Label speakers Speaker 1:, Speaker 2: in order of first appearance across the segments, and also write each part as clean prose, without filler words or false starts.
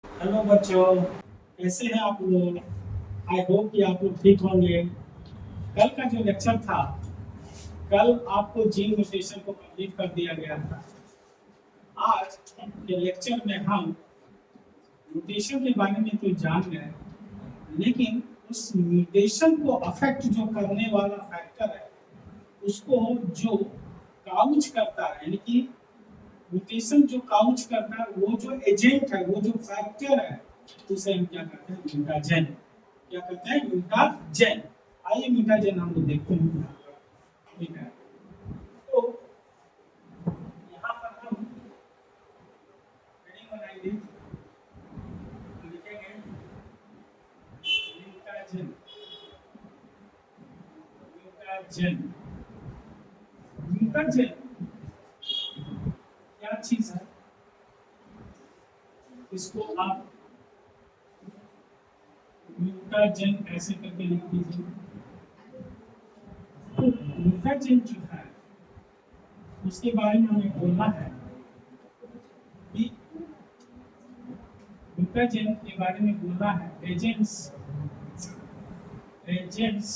Speaker 1: Hello बच्चों, कैसे हैं आप लोग? आई होप कि आप लोग ठीक होंगे। कल का जो लेक्चर था, कल आपको जीन म्यूटेशन को कंप्लीट कर दिया गया था। आज के लेक्चर में हम म्यूटेशन के बारे में तो जान गए, लेकिन उस म्यूटेशन को अफेक्ट जो करने वाला फैक्टर है, उसको जो काउच करता है, यानी कि म्यूटेशन जो काउच करता है, वो जो एजेंट है, वो जो फैक्टर है, उसे हम क्या कहते हैं? म्यूटाजेन। क्या कहते हैं? म्यूटाजेन। आइए म्यूटाजेन हम लोग देखते हैं। ठीक है, तो यहाँ पर हम हेडिंग बनाएंगे, लिखेंगे म्यूटाजेन। म्यूटाजेन म्यूटाजेन क्या चीज है? इसको आप म्यूटाजेन ऐसे करके लिख दीजिए। तो म्यूटाजेन जो है, उसके बारे में हमें बोलना है कि म्यूटाजेन के बारे में बोलना है agents. Agents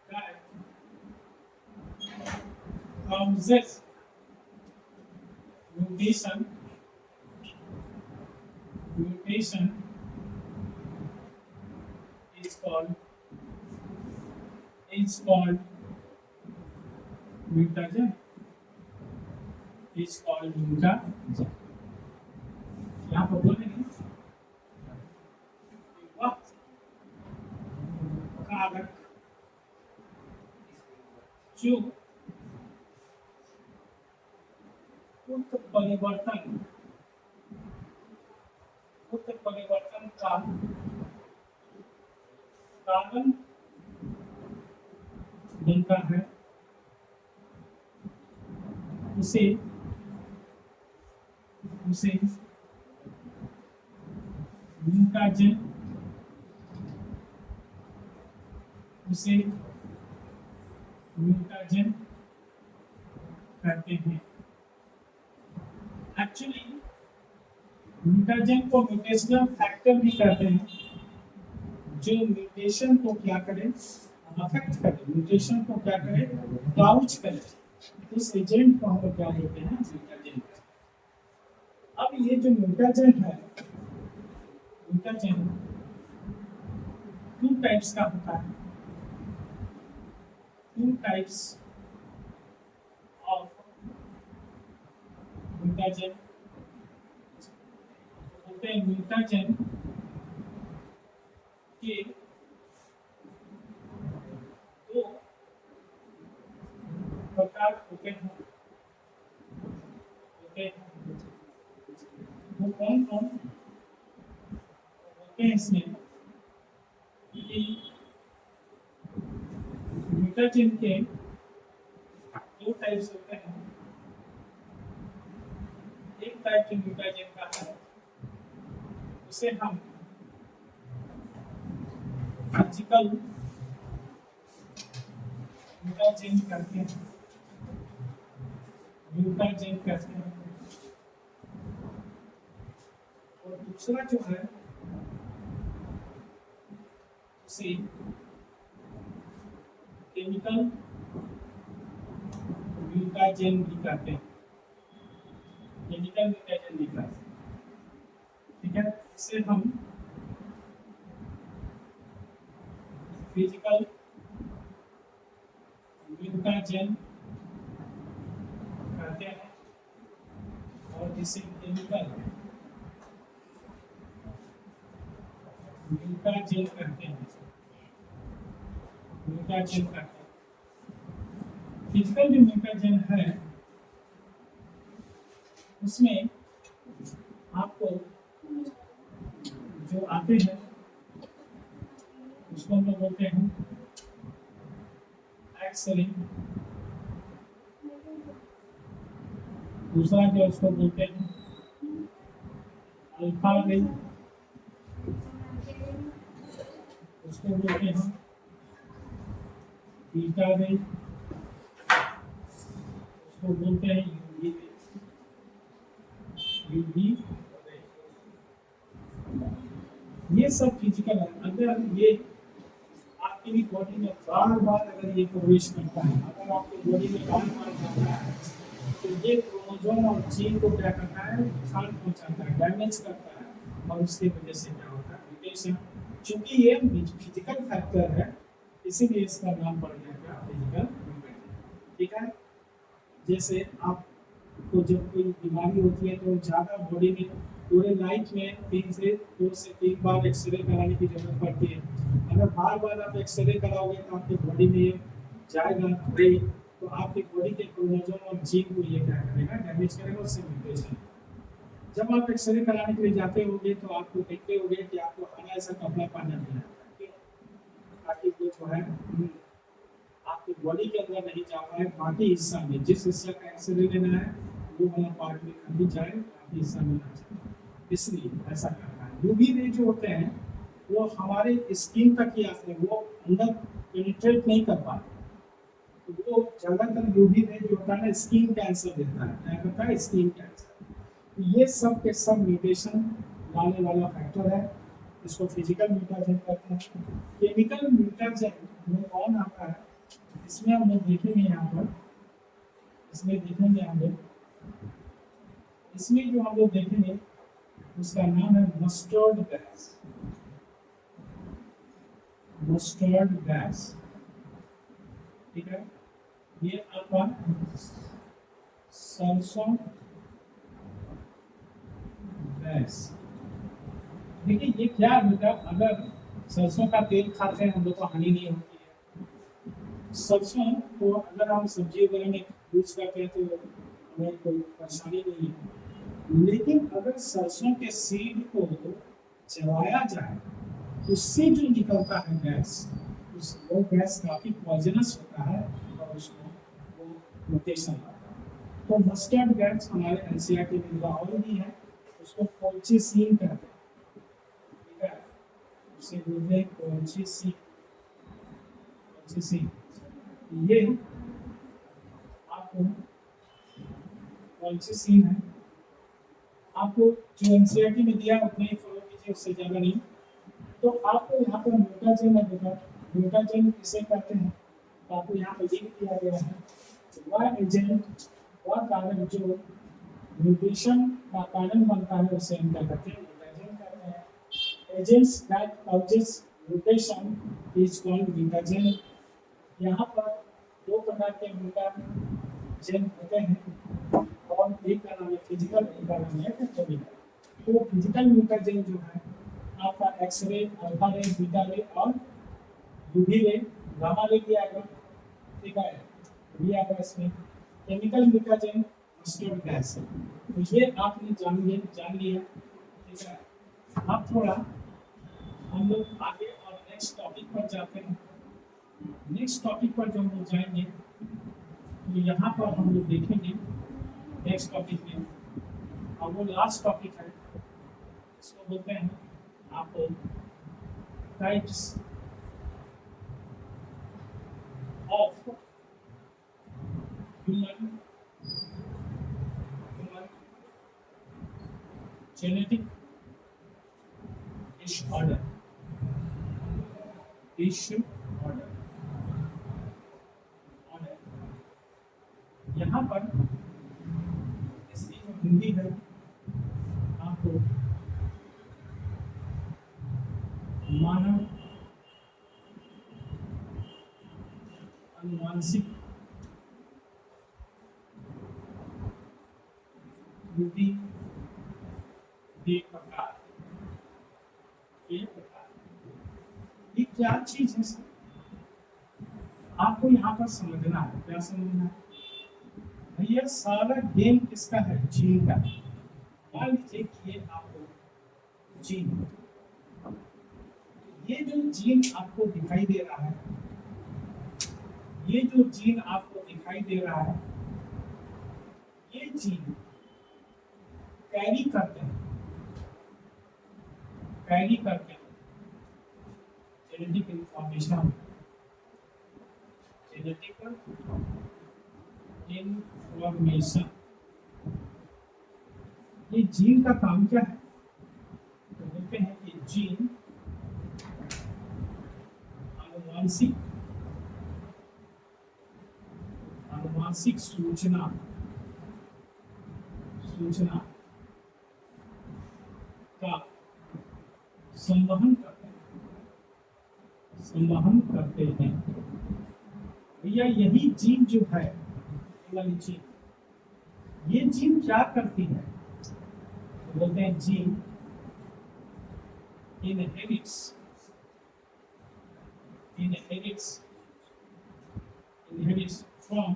Speaker 1: that causes mutation mutation is called mutagen. Is called mutagen. यहाँ पर बोलेंगे वह कारक जो उत्परिवर्तन उत्परिवर्तन का कारण बनता है, उसे उसे म्यूटाजेन उसे म्यूटाजेन कहते हैं। एक्चुअली म्यूटाजेन को म्यूटेशनल फैक्टर भी कहते हैं, जो म्यूटेशन को क्या करे? अफेक्ट करे, म्यूटेशन को क्या करे? काउच करे। उस एजेंट को हम लोग क्या बोलते हैं? म्यूटाजेन। अब ये जो म्यूटाजेन है, म्यूटाजेन टू टाइप्स का होता है। टू टाइप्स ऑफ म्यूटाजेन होते हैं। म्यूटाजेन के दो प्रकार होते हैं। वो कौन कौन होते हैं इसमें? कि म्यूटाजेन के दो टाइप्स होते हैं। एक टाइप जो म्यूटाजेन का है, उसे हम फिजिकल म्यूटाजेन करते हैं। म्यूटाजेन कहते हैं। और दूसरा जो है, उसे केमिकल म्यूटाजेन भी कहते हैं। केमिकल म्यूटाजेन भी कहते हैं। ठीक है, इसे हम फिजिकल म्यूटाजेन कहते हैं, और इसे केमिकल म्यूटाजेन कहते हैं। म्यूटाजेन कहते हैं। फिजिकल जो म्यूटाजेन है, उसमें आपको जो आते हैं, उसको हम लोग बोलते हैं एक्स लिंक। दूसरा जो उसको बोलते हैं अल्फा लिंक, उसको बोलते हैं बीटा लिंक, उसको बोलते हैं यूवी लिंक। यूवी ये सब फिजिकल है। अगर ये आपकी भी बॉडी में बार बार अगर ये प्रवेश करता है, अगर आपकी बॉडी में बार बार जाता है, तो ये क्रोमोसोम और जीन को क्या करता है, नुकसान पहुंचाता है, डैमेज करता है, और उसकी वजह से क्या होता है, म्यूटेशन। चूंकि ये फिजिकल फैक्टर है, इसीलिए इसका नाम पड़ गया क्या, फिजिकल म्यूटेशन। ठीक है। जैसे आपको जब कोई बीमारी होती है तो ज़्यादा बॉडी में पूरे लाइफ में 2 से 3 बार एक्सरे कराने की जरूरत पड़ती है। अगर बार बार आप एक्सरे कराओगे तो आपकी बॉडी में ये जाएगा नहीं, तो आपकी बॉडी के क्रोमोसोम और जीन को ये क्या करेगा, डैमेज करेगा, उससे म्यूटेशन। जब आप एक्सरे कराने के लिए जाते होंगे तो आपको देखते होंगे कि आपको हरा ऐसा कपड़ा पहनना नहीं है, ताकि वो जो है आपकी बॉडी के अंदर नहीं जा पाए, बाकी हिस्सा में, जिस हिस्से का एक्सरे लेना है वो वाला पार्ट में कभी जाए, बाकी हिस्सा में ना जाए, इसलिए ऐसा करता है। यूवी रे जो होते हैं वो हमारे स्किन तक ही आते हैं, वो अंदर पेनिट्रेट नहीं कर पाते। तो वो ज्यादातर यूवी रे जो होता है ना, स्किन कैंसर देता है। क्या करता है, स्किन कैंसर। तो ये सब के सब म्यूटेशन लाने वाला फैक्टर है, इसको फिजिकल म्यूटेशन कहते हैं। केमिकल म्यूटेशन में कौन आता है, इसमें हम लोग देखेंगे यहाँ पर, इसमें देखेंगे हम लोग, इसमें जो हम लोग देखेंगे उसका नाम है मस्टर्ड गैस। मस्टर्ड गैस, ठीक है। ये आपका सरसों गैस। देखिए ये क्या है बेटा, अगर सरसों का तेल खाते हैं हम लोग को हानि नहीं होती है। सरसों को अगर हम सब्जी वगैरह में यूज करते हैं तो हमें कोई परेशानी नहीं है, लेकिन अगर सरसों के सीड को जलाया जाए, उससे जो निकलता है गैस, वो गैस काफ़ी पॉइजनस होता है और उसमें वो म्यूटेशन आता है। तो मस्टर्ड गैस हमारे एनसीईआरटी में और भी है, उसको कोल्चिसिन कहते हैं, ठीक है। उसे बोलते हैं कोल्चिसिन। कोल्चिसिन ये आपको कोल्चिसिन है, आपको जो एनसीईआरटी में दिया उतना ही फॉलो कीजिए, उससे ज़्यादा नहीं। तो आपको यहाँ पर म्यूटाजेन है, म्यूटाजेन किसे कहते हैं, तो आपको यहाँ पर लिख दिया गया है, वह एजेंट, वह कारक जो म्यूटेशन का कारण बनता है उसे हम क्या कहते हैं, म्यूटाजेन कहते हैं। Agents that causes mutation is called mutagen. यहाँ पर 2 प्रकार के म्यूटाजेन होते हैं, और एक का नाम है फिजिकल, एक का नाम है केमिकल। तो फिजिकल म्यूटाजेन जो है आपका एक्सरे, अल्फा रे, बीटा रे और यूवी रे, गामा रे भी आएगा, ठीक है, भी आएगा इसमें। केमिकल म्यूटाजेन मस्टर्ड गैस है। तो ये आपने जान लिया, ठीक है। अब थोड़ा हम लोग आगे और नेक्स्ट टॉपिक पर जाते हैं। नेक्स्ट टॉपिक पर जो हम लोग जाएंगे तो यहाँ पर हम लोग देखेंगे नेक्स्ट टॉपिक में, और वो लास्ट टॉपिक है, इसको बोलते हैं आप types of human genetic disorder. यहाँ पर इसकी जो हिंदी है आपको मानव अनुवांशिक त्रुटि के प्रकार, ये क्या चीज है सर, आपको यहाँ पर समझना है। क्या समझना है भैया, सारा गेम किसका है, जीन का। मान लीजिए कि ये आपको जीन, ये जो जीन आपको दिखाई दे रहा है, ये जो जीन आपको दिखाई दे रहा है, ये जीन कैरी करते हैं जेनेटिक इंफॉर्मेशन, ये जीन का काम क्या है, तो बोलते हैं कि जीन अनुवांशिक अनुवांशिक सूचना सूचना का संवहन करते हैं। भैया यही जीन जो है, ये वाली जीन, ये जीन क्या करती है? बोलते हैं gene inherits from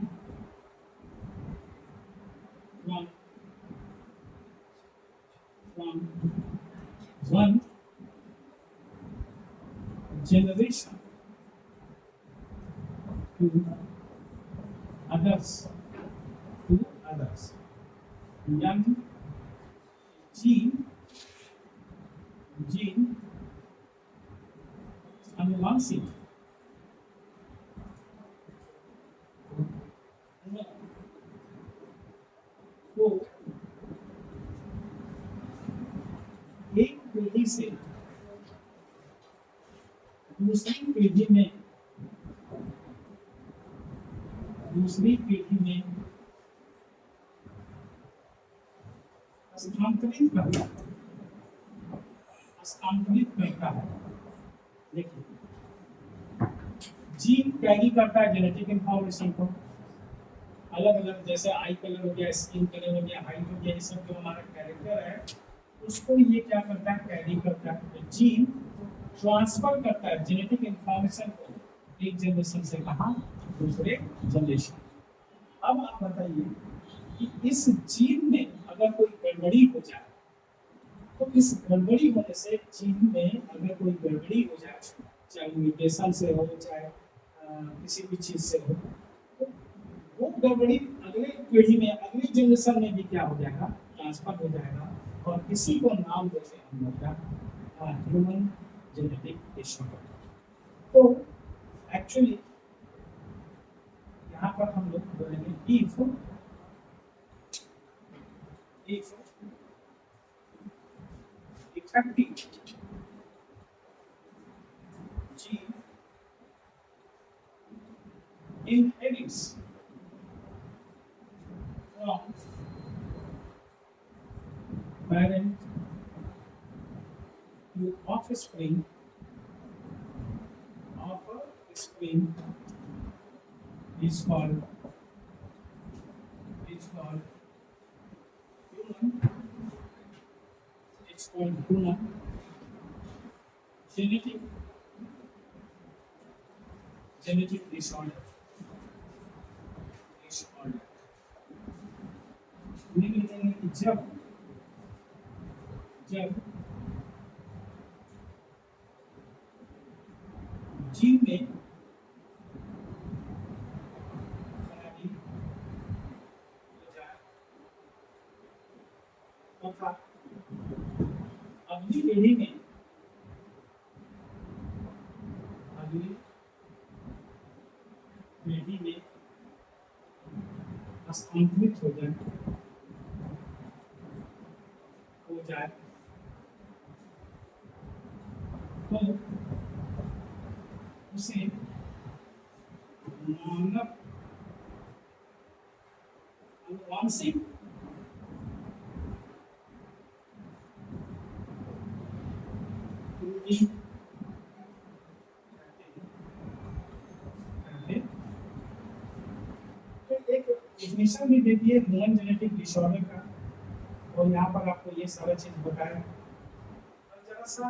Speaker 1: one generation to others. यानी जीन अनुवांशिक को एक पीढ़ी से दूसरी पीढ़ी में स्थानांतरित करता है। देखिए, जीन कैरी करता है जेनेटिक इंफॉर्मेशन को अलग अलग, जैसे आई कलर हो गया, स्किन कलर हो गया, हाइट हो गया, ये सब जो हमारा कैरेक्टर है उसको ये क्या करता है, कैरी करता है। जीन ट्रांसफर करता है जेनेटिक इंफॉर्मेशन को एक जनरेशन से कहाँ, दूसरे जनरेशन। अब आप बताइए कि इस जीन में अगर कोई गड़बड़ी हो जाए तो इस गड़बड़ी होने से जीन में अगर कोई गड़बड़ी हो जाए, चाहे म्यूटेशन से हो, चाहे किसी भी चीज से हो, तो वो गड़बड़ी अगले पीढ़ी में, अगली जनरेशन में भी क्या हो जाएगा, ट्रांसफर हो जाएगा। और इसी को नाम देते हैं हम लोग का ह्यूमन जेनेटिक डिसऑर्डर। तो एक्चुअली यहाँ पर हम लोग बोलेंगे if effective gene inherits from parent to offspring is called human genetic disorder। जब जीन में खराबी हो जाए तथा अगली पीढ़ी में स्थानांतरित हो जाए तो उसे मानव आनुवांशिक त्रुटि डेफिनेशन भी दे दी है ह्यूमन जेनेटिक डिसऑर्डर का, और यहाँ पर आपको ये सारा चीज बताया। और जरा सा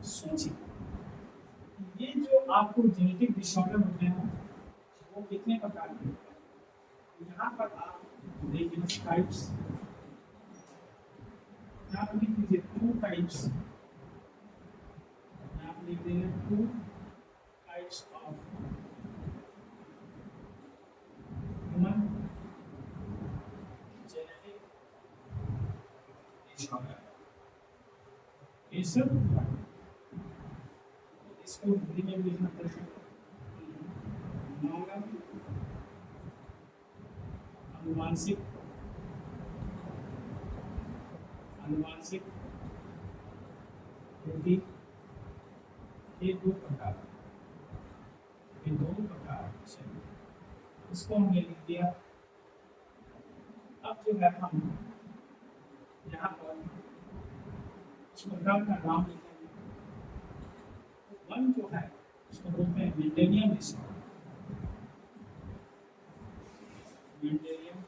Speaker 1: सोचिए, ये जो आपको जेनेटिक डिसऑर्डर होते हैं वो कितने प्रकार के होते हैं। यहाँ पर आप देखिए टाइप्स, यहाँ पर लिख लीजिए 2 टाइप्स, यहाँ पर लिख देंगे 2 टाइप्स ऑफ ह्यूमन ये सब इसको हिंदी में भी लिखना पड़ेगा। मानव आनुवांशिक त्रुटि, ये 2 प्रकार। ये दो प्रकार से इसको हमने लिख दिया। अब जो है हम यहाँ पर इस प्रकार का नाम लिखेंगे। वन जो है उसको बोलते हैं मेंडेलियन डिसऑर्डर। मेंडेलियन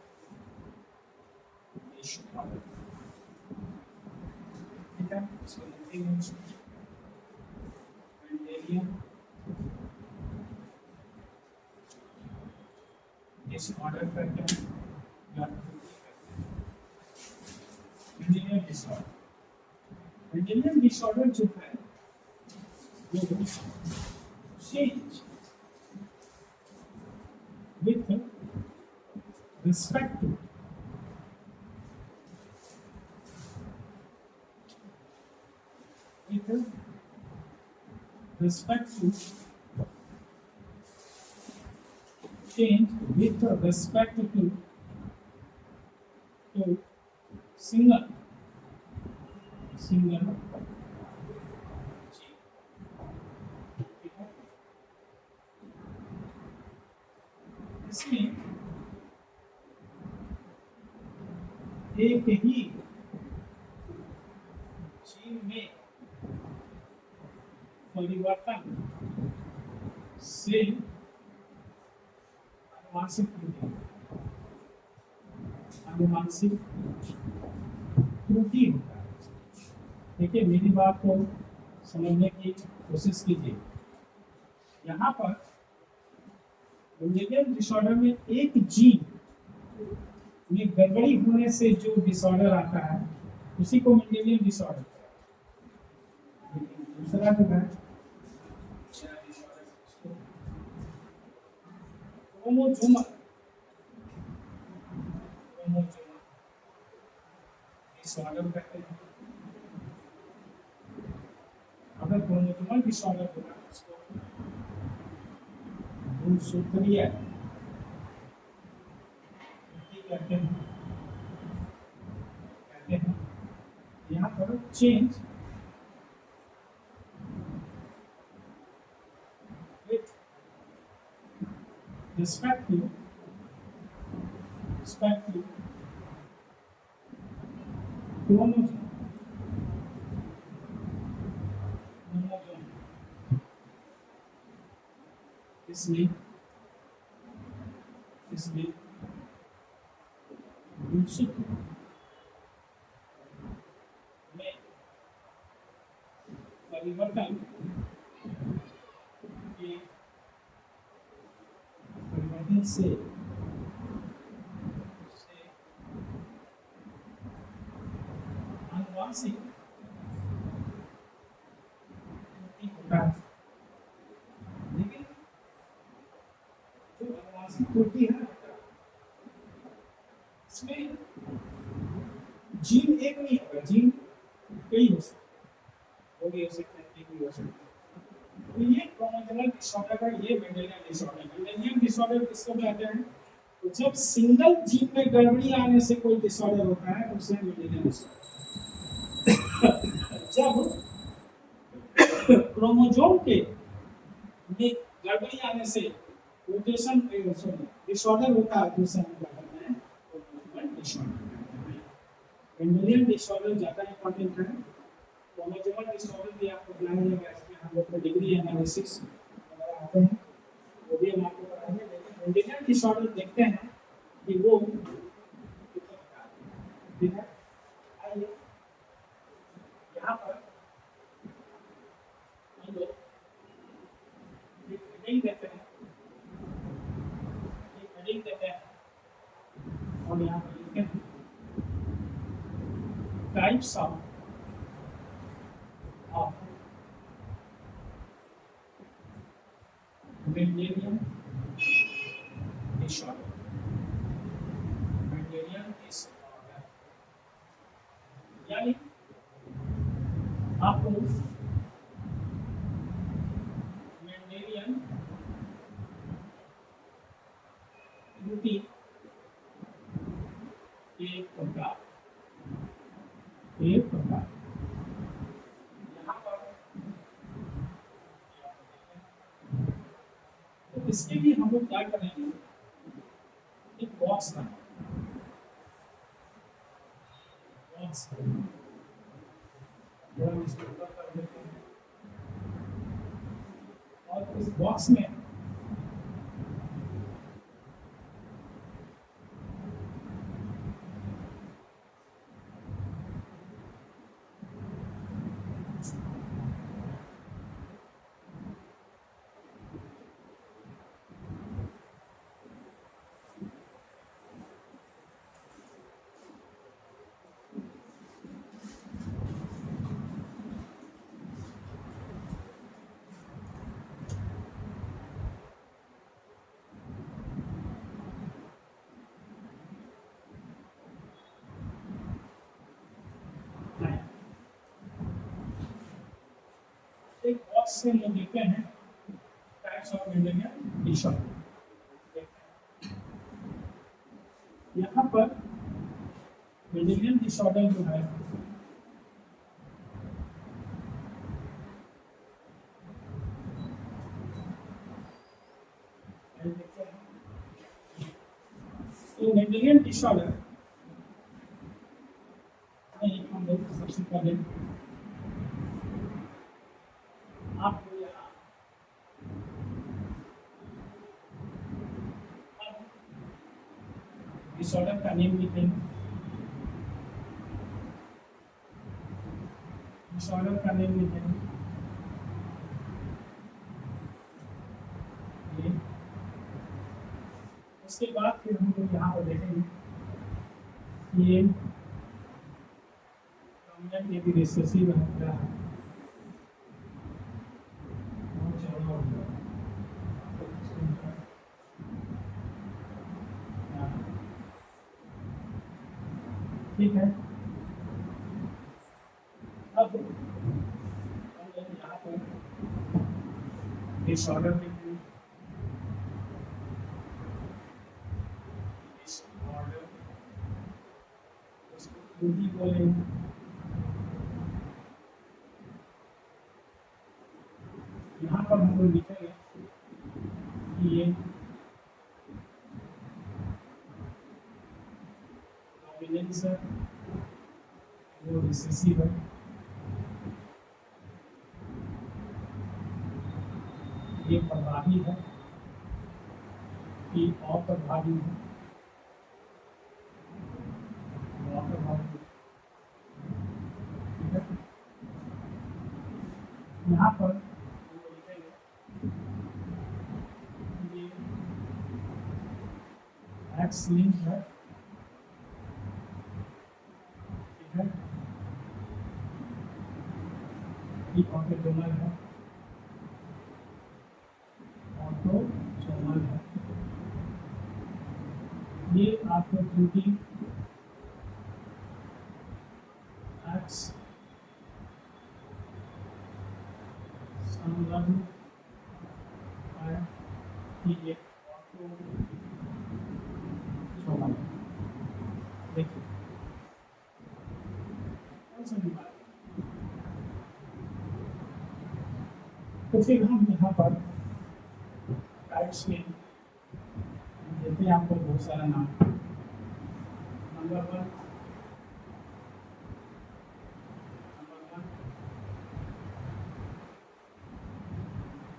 Speaker 1: डिसऑर्डर, ठीक है, इसको लिखेंगे। मेंडेलियन डिसऑर्डर करते हैं या मेंडेलियन डिसऑर्डर। मेंडेलियन डिसऑर्डर जो है वो change with respect to change with respect to single gene। इसमें एक ही जीन में परिवर्तन से अनुवांशिक त्रुटि होता है। देखिए मेरी बात को समझने की कोशिश कीजिए। यहाँ पर मेंडेलियन डिसऑर्डर में एक जीन में गड़बड़ी होने से जो डिसऑर्डर आता है उसी को मेंडेलियन डिसऑर्डर कहते हैं। लेकिन दूसरा जो है क्रोमोसोमल डिसऑर्डर कहते हैं। अगर क्रोमोसोमल डिसऑर्डर होगा उसको गुणसूत्रीय कहते हैं। यहाँ पर change with respect to chromosome इसलिए गुणसूत्र में परिवर्तन से अनुवांशिक होता है। लेकिन जो अनुवांशिक त्रुटि है इसमें जीन एक नहीं होगा, जीन कई हो सकते हैं, वो भी हो सकते हैं, एक भी हो सकते हैं। तो ये क्रोमोसोमल डिसऑर्डर का ये मेंडेलियन डिसऑर्डर। मेंडेलियन डिसऑर्डर किसको कहते हैं? तो जब सिंगल जीन में गड़बड़ी आने से कोई डिसऑर्डर होता है उसे मेंडेलियन डिसऑर्डर। जब क्रोमोसोम के में गड़बड़ी आने से म्यूटेशन डिसऑर्डर होता है तो उसे हम क्या कहते हैं? Chromosomal disorder. मेंडेलियन डिसऑर्डर ज्यादा इंपॉर्टेंट है। क्रोमोसोमल डिसऑर्डर भी आपको पढ़ाया जाएगा, इसमें हम लोग को डिग्री एनालिसिस वगैरह आते हैं, वो भी हम आपको पढ़ाएंगे। लेकिन मेंडेलियन डिसऑर्डर देखते हैं कि वो ठीक है। आइए यहाँ पर हम लोग एक हेडिंग देते हैं, और यहाँ पर लिखते हैं टाइप्स ऑफ मेंडेलियन डिसऑर्डर। यानी आपको मेंडेलियन त्रुटि एक प्रकार यहाँ पर इसके लिए हम लोग क्या करेंगे, एक बॉक्स बनाएंगे, बॉक्स थोड़ा इसको ऊपर कर देते हैं और इस बॉक्स में एक बॉक्स से हम देखते हैं टाइप्स ऑफ मेंडेलियन डिसऑर्डर। यहाँ पर मेंडेलियन डिसऑर्डर जो है तो मेंडेलियन डिसऑर्डर हम लोग सबसे पहले आपको यहाँ डिसऑर्डर का नेम लिखेंगे, डिसऑर्डर का नेम लिखेंगे ये। उसके बाद फिर हम लोग यहाँ पर देखेंगे ये डोमिनेंट ये भी रिसेसिव है क्या है, ठीक है। अब हम लोग यहाँ पर डिसऑर्डर लिखेंगे, डिसऑर्डर उसको त्रुटि बोलेंगे, यहाँ पर हम लोग लिखेंगे कि ये डोमिनेंस है, वो रिसेसिव है, ये प्रभावी है, ये अप्रभावी है, अप्रभावी। ठीक है, यहाँ पर ये एक्स लिंक है, ठीक है, ये ऑटोसोमल है, ऑटोसोमल है, ये आपको त्रुटि एक्स संलग्न है कि ये ऑटोसोमल। देखिए कौन सा बीमारी, तो फिर हम यहाँ पर टाइप्स में देते हैं आपको बहुत सारा नाम।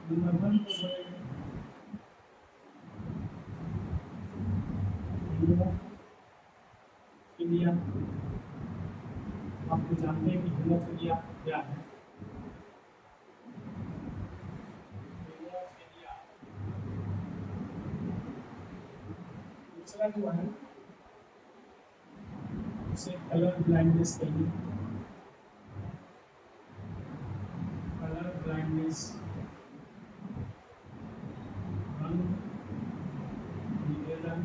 Speaker 1: नंबर वन हीमोफीलिया, आपको जानते हैं कि हीमोफीलिया क्या है। हीमोफीलिया दूसरा जो है उसे कलर ब्लाइंडनेस कहिए, कलर ब्लाइंडनेस, रंग विभेदन,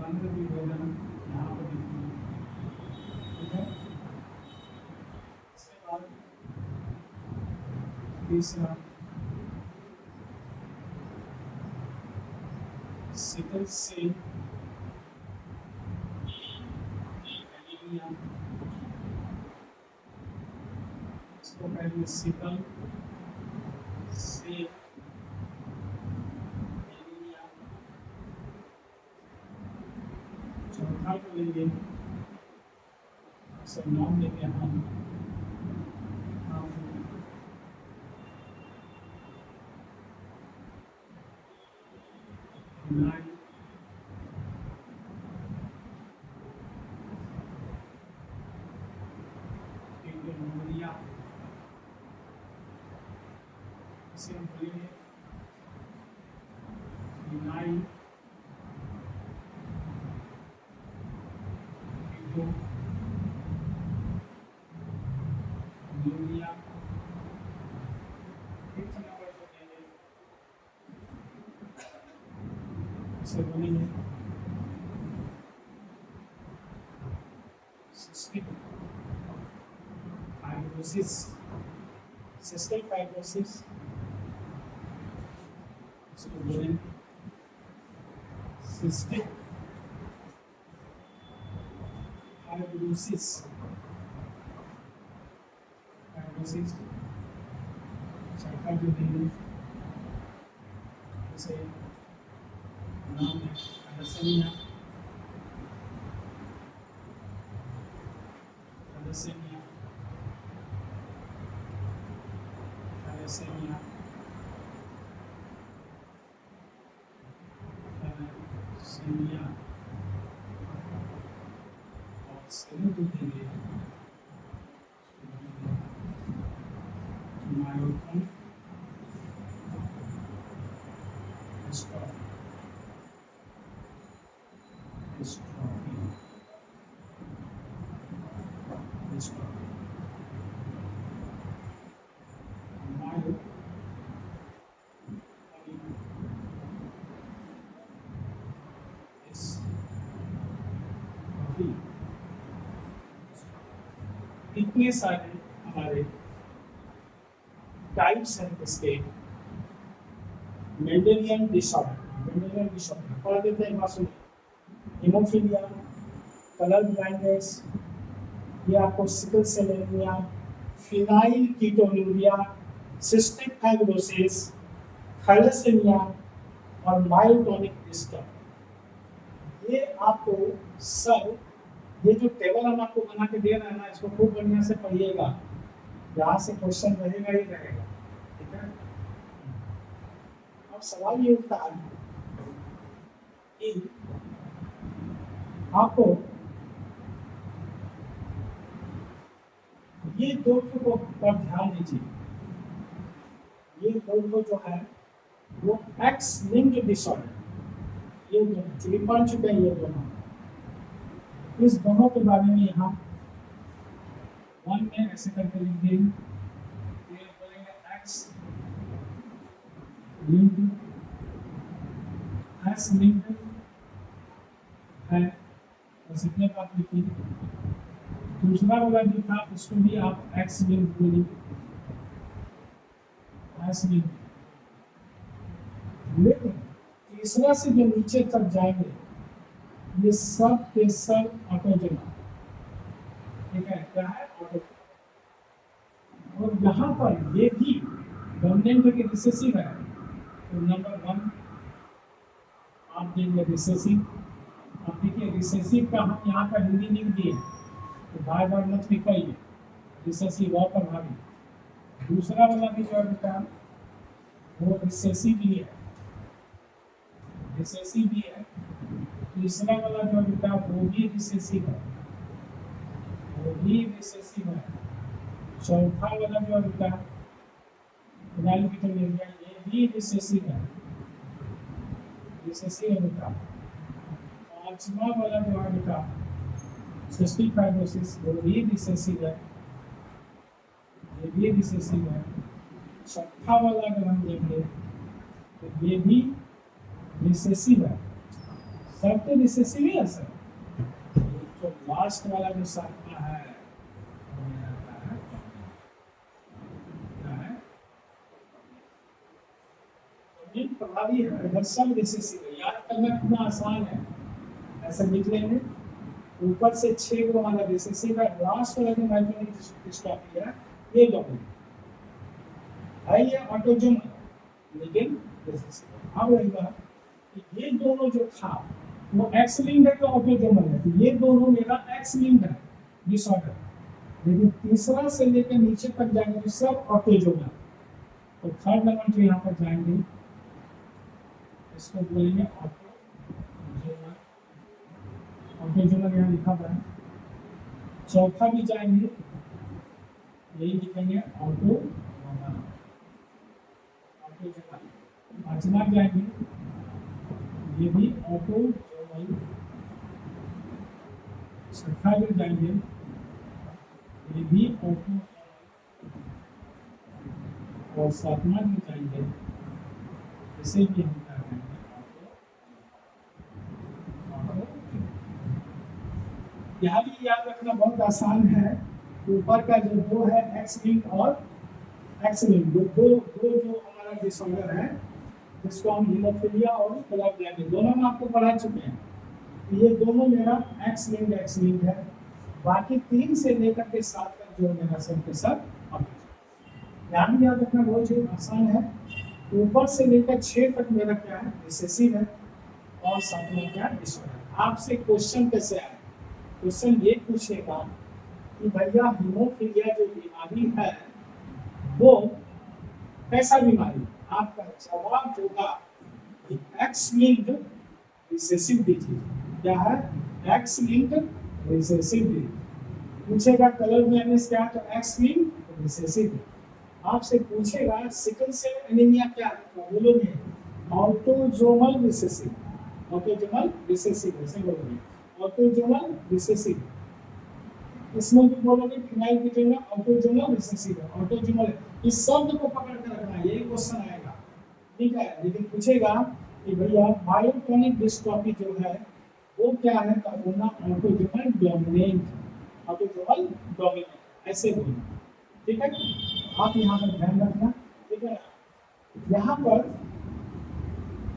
Speaker 1: रंग विभेदन यहाँ पर देखिए, ठीक है। इसके बाद तीसरा सिकल सेल एनीमिया, इसको कहेंगे सिकल से एनीमिया, चौथा को लेंगे सब नाम लेंगे हम नाइन इंडोनेशिया, इसे हम बोलेंगे नाइन इंडोनेशिया, फिफ्थ नंबर को लेंगे इसे बोलेंगे सिस्टिक फाइब्रोसिस, सिस्टिक फाइब्रोसिस, इसको बोलेंगे सिस्टिक फाइब्रोसिस, फाइब्रोसिस, चौथा जो देंगे उसे नाम है थैलेसीमिया, थैलेसीमिया, थैलेसीमिया, थैलेसीमिया, और सेवन जो देंगे मायोटोन डिस्ट्रॉफी, डिस्ट्रॉफी, डिस्ट्रॉफी, मायोटोन डिस्ट्रॉफी। इतने सारे हमारे टाइप्स हैं इसके। मेंडेलियन डिसऑर्डर, मेंडेलियन डिसऑर्डर पढ़ देते हैं, बात सुनिए। हीमोफीलिया, कलर ब्लाइंडनेस, ये आपको sickle cell anaemia, phenylketonuria, cystic fibrosis, thalassaemia और मायोटोनिक डिस्टर्ब, ये आपको सब, ये जो टेबल हम आपको बना के दे रहे हैं ना, इसको खूब बढ़िया से पढ़िएगा, यहाँ से क्वेश्चन रहेगा ही रहेगा, ठीक है। अब सवाल ये उठता है कि आपको ये दो को पर ध्यान दीजिए, ये दो जो है वो एक्स लिंक्ड डिसऑर्डर, ये जो पढ़ चुके हैं ये दोनों, इस दोनों के बारे में यहाँ वन में ऐसे करके लिख देंगे, ये बोलेंगे एक्स लिंक्ड, एक्स लिंक्ड है, बस इतने बात लिखिए। दूसरा वाला जो था उसको भी आप एक्स लिंक्ड बोलेंगे, एक्स लिंक्ड, लेकिन तीसरा से जो नीचे तक जाएंगे ये सब के सब ऑटोजेनस, ठीक है, क्या है ऑटोजेनस, और यहाँ पर ये भी डोमिनेंट के रिसेसिव है, तो नंबर वन आप देंगे रिसेसिव। अब देखिए रिसेसिव का हम यहाँ पर हिंदी लिख दिए, तो बार बार मत लिखाइए, रिसेसिव अप्रभावी। दूसरा वाला भी जो है वो रिसेसिव भी है, रिसेसिव भी है। तीसरा वाला जो बेटा वो भी रिसेसिव है, वो भी रिसेसिव है। चौथा वाला जो बेटा फिनाइल कीटोनुरिया, ये भी रिसेसिव है, रिसेसिव है बेटा। पांचवा वाला जो है बेटा सिस्टिक फाइब्रोसिस, वो भी रिसेसिव है, ये भी रिसेसिव है। छठा वाला अगर हम देखें तो ये भी रिसेसिव है, सब तो रिसेसिव ही है सर। तो लास्ट वाला जो सातवां है प्रभावी है, इधर सब रिसेसिव है। याद करना कितना आसान है, ऐसा लिख लेंगे। ऊपर से 6 वाला रिसेसिव है, लास्ट वाला जो माइक्रोनिक डिस्ट्रॉफी है ये डबल है, ये ऑटोजोमल, लेकिन अब रहेगा कि ये दोनों जो था वो एक्स लिंक्ड है तो ऑटोजोमल है, तो ये दोनों मेरा एक्स लिंक्ड है डिसऑर्डर, लेकिन तीसरा से लेकर नीचे तक जाएंगे तो सब ऑटोजोमल। तो थर्ड नंबर जो यहाँ पर जाएंगे इसको बोलेंगे ऑटोजोमल, ऑटोजोमल यहाँ लिखा हुआ है। चौथा भी जाएंगे यही लिखेंगे ऑटोजोमल, ऑटोजोमल। पांचवा जाएंगे ये भी ऑटोजोमल, छठा जो जाएंगे ये भी ऑटोजोमल, और सातवां जो जाएंगे इसे भी हम क्या कहेंगे ऑटोजोमल। यहाँ भी याद रखना बहुत आसान है, ऊपर का जो दो है एक्स लिंक और एक्स लिंक, दो दो जो हमारा डिसऑर्डर है जिसको हम हीमोफीलिया और कलर ब्लाइंड दोनों में आपको पढ़ा चुके हैं। ये दोनों मेरा एक्स लिंक है, बाकी 3 से लेकर के 7 तक जो मेरा सब के सब यहाँ भी याद रखना बहुत ही आसान है। ऊपर से लेकर 6 तक मेरा क्या है रिसेसिव है, और 7वां क्या डिसऑर्डर। आपसे क्वेश्चन कैसे आए, क्वेश्चन ये पूछेगा कि भैया हीमोफीलिया जो बीमारी है वो कैसा बीमारी, आपका जवाब होगा कि एक्स लिंक्ड रिसेसिव डिजीज। क्या है, एक्स लिंक्ड रिसेसिव डिजीज। पूछेगा कलर ब्लाइंडनेस क्या है, तो एक्स लिंक्ड रिसेसिव। आपसे पूछेगा सिकल सेल एनीमिया क्या है, तो बोलोगे ऑटोजोमल रिसेसिव, ऑटोजोमल रिसेसिव ऐसे बोलोगे, ऑटोजोमल रिसेसिव। इसमें भी बोलोगे फिनाइल ऑटोजोमल रिसेसिव है, ऑटोजोमल है। इस शब्द को पकड़ कर रखना, यही क्वेश्चन आएगा, ठीक है। लेकिन पूछेगा कि भैया मायोटोनिक डिस्ट्रॉफी जो है वो क्या है, तो बोलना ऑटोजोमल डोमिनेंट, ऑटोजोमल डोमिनेंट ऐसे बोलना, ठीक है। आप यहाँ पर ध्यान रखना, ठीक है। यहाँ पर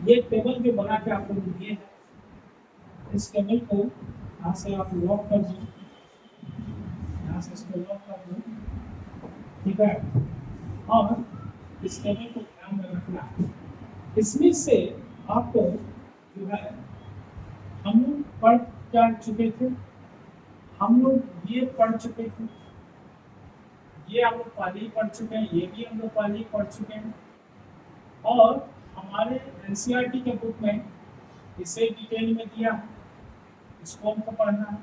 Speaker 1: ये टेबल जो बना के आपको दिए हैं, इस टेबल को यहाँ से आप लॉक कर दो, यहाँ से इसको लॉक कर दो, ठीक है। और इस टेबल को ध्यान में रखना, इसमें से आपको जो है हम लोग पढ़ क्या चुके थे, हम लोग ये पढ़ चुके थे, ये हम लोग पहले ही पढ़ चुके हैं, ये भी हम लोग पहले ही पढ़ चुके हैं। और हमारे एनसीईआरटी के बुक में इसे डिटेल में दिया है, इसको हमको पढ़ना है।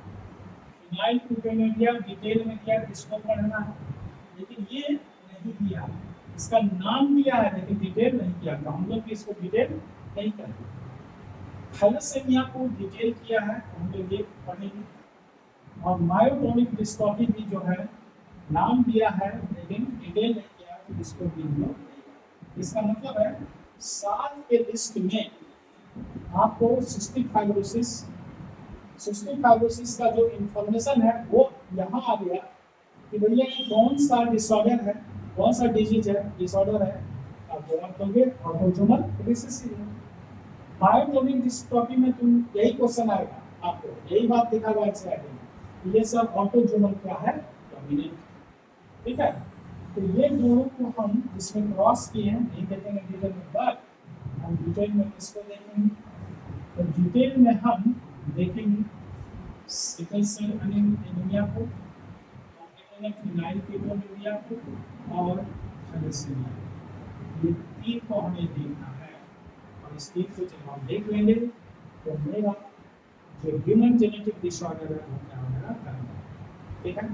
Speaker 1: फिनाइल ब्यूटेनोइडिया डिटेल में दिया, इसको पढ़ना है। लेकिन ये नहीं दिया, इसका नाम दिया है लेकिन डिटेल नहीं किया, तो हम लोग इसको डिटेल नहीं करेंगे। थैलेसेमिया को डिटेल किया है, हम लोग ये पढ़ेंगे। और मायोटोनिक डिस्ट्रॉफी भी जो है नाम दिया है लेकिन डिटेल नहीं किया, तो इसको भी हम लोग। इसका मतलब है साल के लिस्ट में आपको सिस्टिक फाइब्रोसिस का जो इंफॉर्मेशन है वो यहाँ आ गया कि भैया कौन सा डिसऑर्डर है, कौन सा डिजीज है, डिसऑर्डर है, आप जवाब दोगे ऑटोजोमल रिसेसिव है। मायोटोनिक डिस्ट्रॉफी में तुम यही क्वेश्चन आएगा, आपको यही बात दिखा हुआ है, ये सब ऑटोजोमल क्या है, डोमिनेंट, ठीक है। तो ये दोनों को हम इसमें क्रॉस किए हैं, नहीं देखेंगे डिटेल में, बट हम डिटेल में इसको देखेंगे। तो डिटेल में हम देखेंगे सिकल सेल एनीमिया को, फिनाइल ब्यूटेनोइडिया को और थैलेसेमिया, ये 3 को हमें देखना है। और इस 3 को जब हम देख लेंगे तो मेरा जो ह्यूमन जेनेटिक डिसऑर्डर है वो क्या होगा, ठीक है।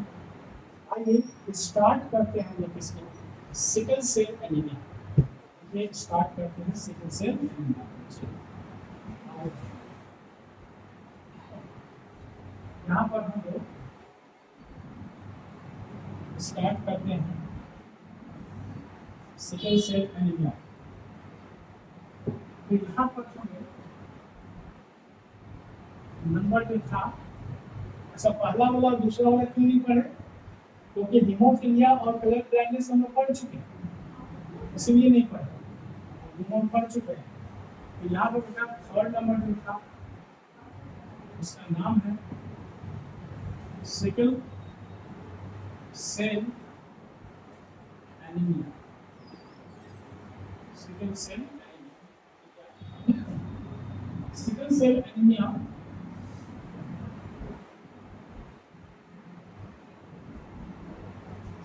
Speaker 1: आइए स्टार्ट करते हैं हम लोग इसको सिकल सेल एनीमिया, ये स्टार्ट करते हैं सिकल सेल एनीमिया। यहाँ पर हम लोग स्टार्ट करते हैं सिकल सेल एनीमिया। तो यहाँ पर हमें नंबर जो था, अच्छा पहला वाला दूसरा वाला क्यों नहीं पढ़े, क्योंकि हीमोफीलिया और कलर ब्लाइंडनेस हम लोग पढ़ चुके हैं, इसलिए नहीं पढ़े, हम पढ़ चुके हैं। तो यहाँ पर बेटा थर्ड नंबर जो था उसका नाम है sickle cell anaemia, sickle cell anaemia. Sickle cell anaemia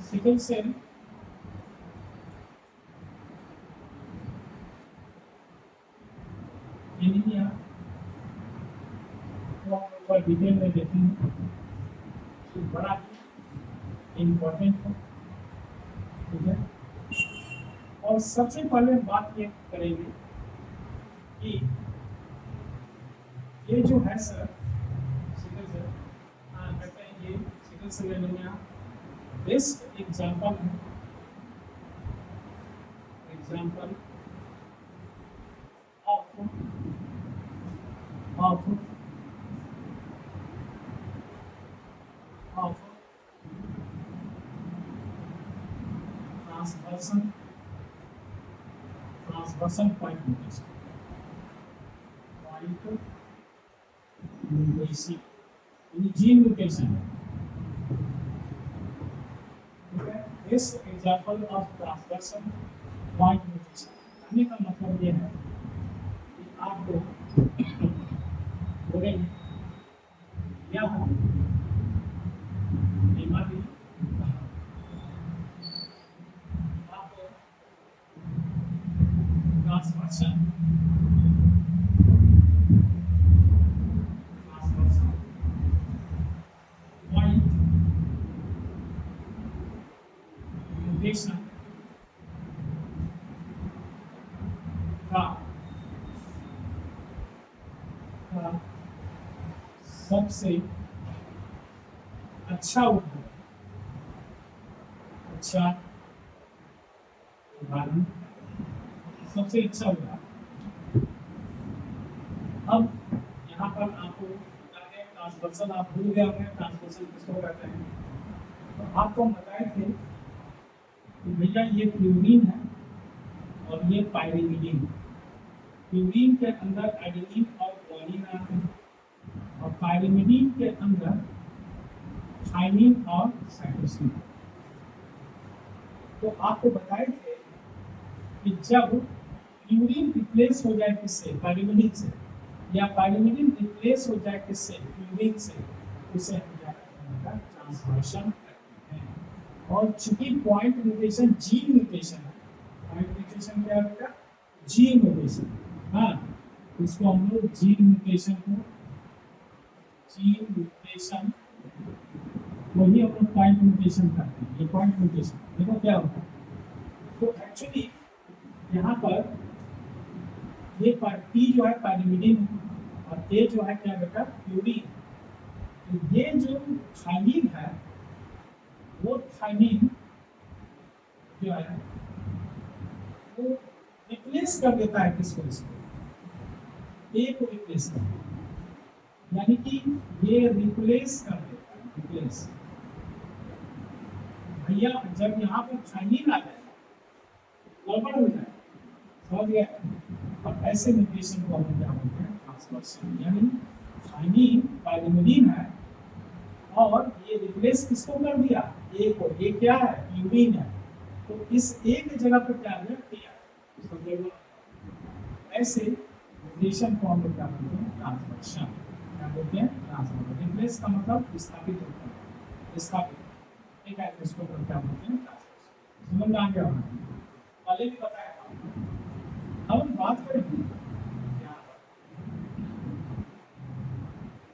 Speaker 1: sickle cell anaemia को हम ऊपर डिटेल में देखेंगे, तो बड़ा इम्पोर्टेंट है, ठीक है। और सबसे पहले बात ये करेंगे कि ये जो है सर सिकल सेल, कहते हैं ये sickle cell anaemia best example है, example of of of transversion point mutation, gene mutation है, ठीक है। This example of transversion point mutation कहने का मतलब ये है कि आपको बोलेंगे यह बीमारी आपको ट्रांसवर्सन पॉइंट म्यूटेशन का सबसे अच्छा उदाहरण सबसे अच्छा उदाहरण। अब यहाँ पर आपको ट्रांसवर्सन आप भूल गए होंगे, ट्रांसवर्सन किसको कहते हैं। तो आपको बताए थे कि भैया ये प्यूरिन है और ये पायरिमिडीन। प्यूरिन के अंदर एडेनिन और ग्वानिन आते हैं और पायरिमिडीन के अंदर थाइमिन और साइटोसिन। तो आपको बताए थे कि जब प्यूरिन रिप्लेस हो जाए किससे, पायरिमिडीन से, या पायरिमिडीन रिप्लेस हो जाए किससे, प्यूरिन से, उसे हम क्या कहते हैं, ट्रांसवर्सन कहते हैं। और चूंकि पॉइंट म्यूटेशन जीन म्यूटेशन है, पॉइंट म्यूटेशन क्या होगा, जीन म्यूटेशन, हाँ, इसको हम लोग जीन म्यूटेशन वही हम लोग पॉइंट म्यूटेशन करते हैं। ये पॉइंट म्यूटेशन देखो क्या होता है। तो एक्चुअली यहाँ पर ये पी जो है पायरिमिडीन और ए जो है क्या बेटा, प्यूरिन। तो ये जो थाइमिन है वो थाइमिन जो है वो रिप्लेस कर देता है किसको, इसको, ए को रिप्लेस कर देता है, यानी कि ये रिप्लेस कर देता है, रिप्लेस। भैया जब यहाँ पर थाइमिन आ जाए गड़बड़ हो जाए, समझ गया। और ऐसे म्यूटेशन को हम क्या बोलते हैं, ट्रांसवर्सन। यानी थाइमिन पायरिमिडीन है और ये रिप्लेस किसको कर दिया, ए को। ए क्या है, प्यूरिन है। तो इस ए की जगह पर क्या है, टी है, समझेगा। ऐसे म्यूटेशन को हम लोग क्या बोलते हैं, ट्रांसवर्सन। क्या बोलते हैं, ट्रांसवर्सन। रिप्लेस का मतलब विस्थापित होता है, विस्थापित। ठीक है, इसको क्या बोलते हैं, ट्रांसवर्सन। समझ में आ गया होगा, पहले भी बताया था। अब हम बात करेंगे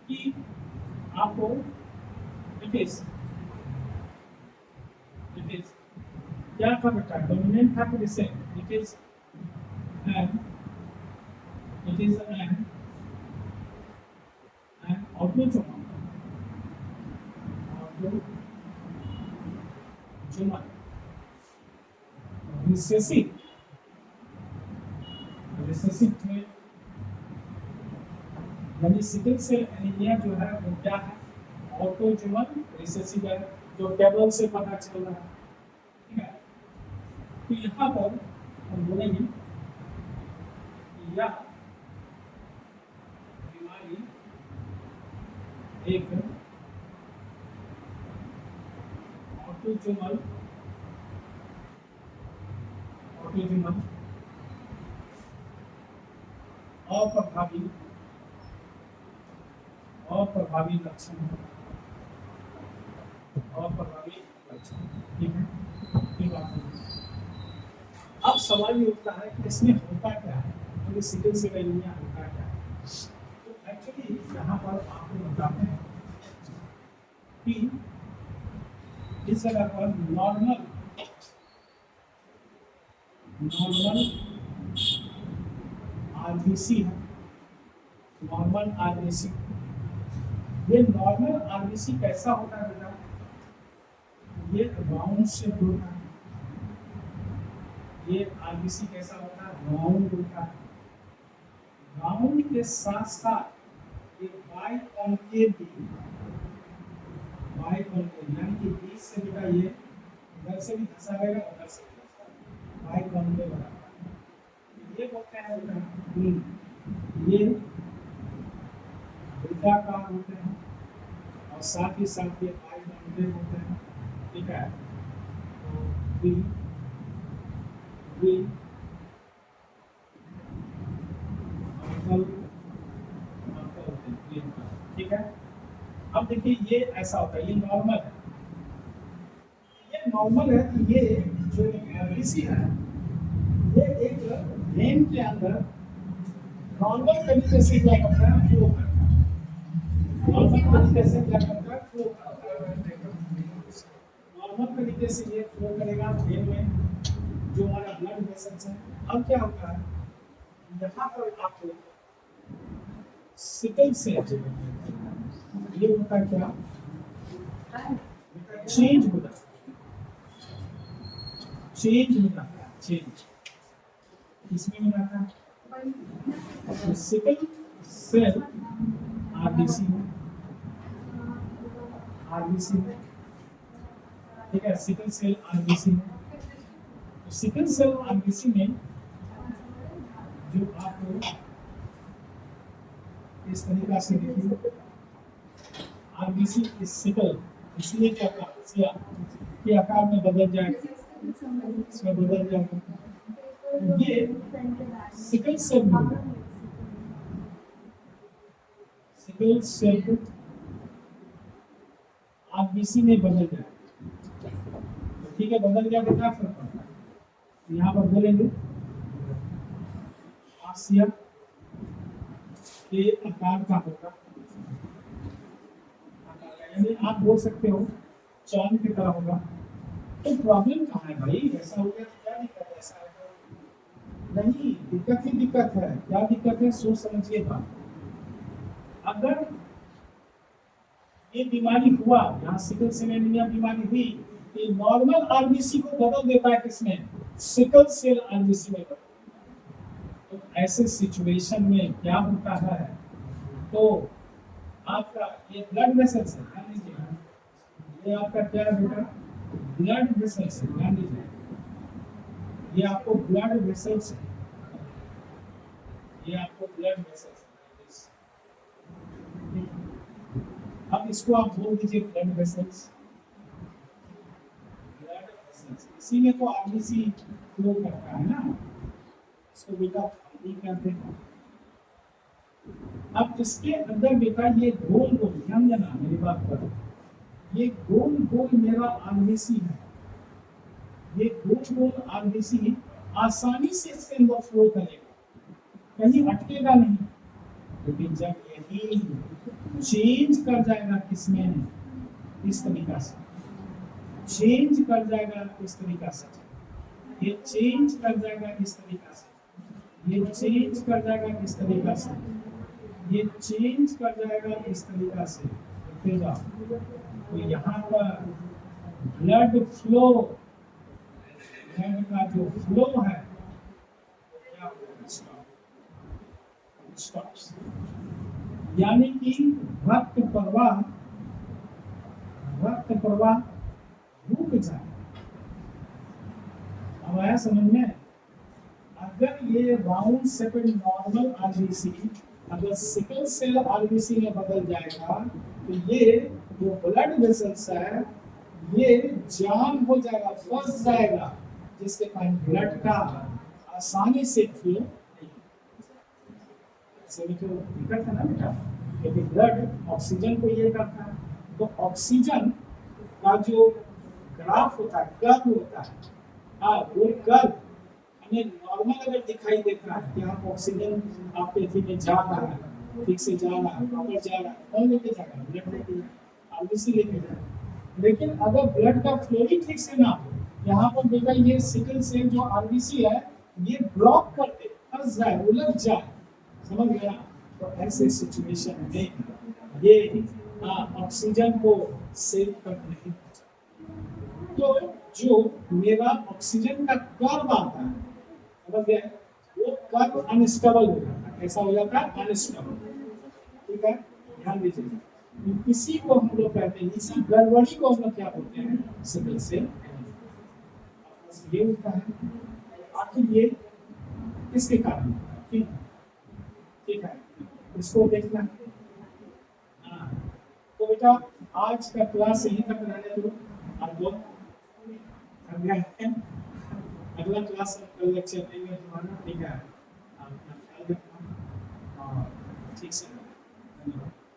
Speaker 1: कि आपको इट इज क्या था बेटा, डोमिनेंट था कि recent. It is an autosomal recessive trait. यानी सिकल सेल एनीमिया जो है वो क्या है, ऑटोजोमल रिसेसिव है, जो टेबल से पता चल रहा है, ठीक है। तो यहाँ पर हम बोलेंगे यह बीमारी एक ऑटोजोमल अप्रभावी लक्षण, अप्रभावी लक्षण। ठीक है, फिर बात करेंगे। अब सवाल ये उठता है कि इसमें होता क्या है, तो सिकल सेल एनीमिया होता क्या है। तो एक्चुअली यहाँ पर आपको बताते हैं कि इस जगह पर नॉर्मल आरबीसी है, नॉर्मल आरबीसी। ये नॉर्मल आरबीसी कैसा होता है बेटा, ये राउंड शेप होता है। ये आरबीसी कैसा होता है, राउंड होता है। राउंड के साथ साथ ये बाइकॉन्केव भी, बाइकॉन्केव यानी कि बीच से बेटा ये इधर से भी धंसा रहेगा, उधर से भी धंसा, बाइकॉन्केव बना। ये बोलते हैं बेटा ये वृत्ताकार होते हैं और साथ ही साथ ये बाइकॉन्केव होते हैं। ठीक है, तो ठीक है। अब देखिए ये ऐसा होता है, ये नॉर्मल है, ये नॉर्मल है कि ये जो आरबीसी है ये एक वेन के अंदर नॉर्मल तरीके से क्या करता है, फ्लो करता है। नॉर्मल तरीके से क्या करता है, फ्लो करता है। नॉर्मल तरीके से ये फ्लो करेगा वेन में, जो हमारा ब्लड वेसल्स है। अब क्या होता है, यहाँ पर आपको सिकल सेल ये होता है क्या, चेंज होता है, चेंज होता है, चेंज इसमें हो जाता है। तो सिकल सेल आरबीसी में, ठीक है, सिकल सेल आरबीसी में। तो सिकल सेल आरबीसी में जो आपको इस तरीका से देखिए, आरबीसी इस सिकल इसलिए क्या के आकार में बदल जाएगा, इसमें बदल जाएगा। ये सिकल सेल में, सिकल सेल आरबीसी में बदल जाएगा। ठीक है, बदल गया, कितना फर्क पड़ता है। यहाँ पर बोलेंगे आसिया के आकार का होगा, यानी आप बोल सकते हो चांद की तरह होगा। तो प्रॉब्लम कहाँ है भाई, ऐसा हो गया तो क्या दिक्कत है, ऐसा है नहीं, दिक्कत ही दिक्कत है। क्या दिक्कत है, सोच समझिएगा। अगर ये बीमारी हुआ, यहाँ सिकल सेल एनीमिया बीमारी हुई, तो नॉर्मल आरबीसी को बदल देता है किसमें, सिकल सेल आरबीसी में। तो ऐसे सिचुएशन में क्या होता है, तो आपका ये ब्लड वेसल्स है, ध्यान दीजिए, ये आपका क्या है बेटा, ब्लड वेसल्स है, ध्यान दीजिए, ये आपको ब्लड वेसल्स है, ये आपको ब्लड वेसल्स है। अब इसको आप बोल दीजिए ब्लड वेसल्स, ब्लड वेसल्स, इसी में तो आरबीसी फ्लो करता है ना, इसको बेटा कहते हैं। अब इसके अंदर बेटा ये गोल गोल, ध्यान देना मेरी बात पर, ये गोल गोल मेरा आरबीसी है, ये गोल गोल आरबीसी आसानी से इसके अंदर फ्लो करेगा, कहीं अटकेगा नहीं। लेकिन जब यही चेंज कर जाएगा किसमें, इस तरीका से चेंज कर जाएगा, इस तरीका से ये चेंज कर जाएगा, इस तरीका से ये चेंज कर जाएगा, इस तरीका से ये चेंज कर जाएगा, इस तरीका से देखिएगा। तो यहाँ पर ब्लड फ्लो, ब्लड का जो फ्लो है क्या होगा, स्टॉप्स, यानी कि रक्त प्रवाह रुक जाए। अब आया समझ में। अगर ये राउंड शेपेड नॉर्मल आरबीसी अगर सिकल सेल आरबीसी में बदल जाएगा, तो ये जो ब्लड वेसल्स है ये जाम हो जाएगा, फंस जाएगा, जिसके कारण ब्लड का आसानी से फ्लो नहीं। ऐसे में तो दिक्कत है ना बेटा, क्योंकि ब्लड ऑक्सीजन को ये करता है, तो ऑक्सीजन का जो ग्राफ होता है, कर्व होता है, हाँ वो कर्व हमें नॉर्मल अगर दिखाई देता है कि आप ऑक्सीजन आपके थी में जा रहा है, ठीक से जा रहा है, प्रॉपर जा रहा है, कौन लेके जा रहा है? ब्लड लेके, आरबीसी लेके जा रहा है। लेकिन अगर ब्लड का फ्लो ही ठीक से ना हो, यहाँ पर बेटा ये सिकल सेल जो आरबीसी है ये ब्लॉक कर दे, फंस जाए, उलझ जाए, समझ गया? तो ऐसे सिचुएशन में ये ऑक्सीजन को सेव कर नहीं पाता। तो जो मेरा ऑक्सीजन का कर्व आता है, समझ गए, वो कर्व अनस्टेबल हो जाता है। कैसा हो जाता है? अनस्टेबल। ठीक है, ध्यान दीजिए। इसी को हम लोग कहते हैं, इसी गड़बड़ी को हम लोग क्या बोलते हैं? Sickle cell anaemia. ये होता है। आखिर ये किसके कारण? ठीक है, इसको देखना। हाँ, तो बेटा आज का क्लास यहीं तक रहने दो। आप लोग अगला क्लास कल लेक्चर देंगे तुम्हारा, ठीक है? आप अपना ख्याल रखना और ठीक से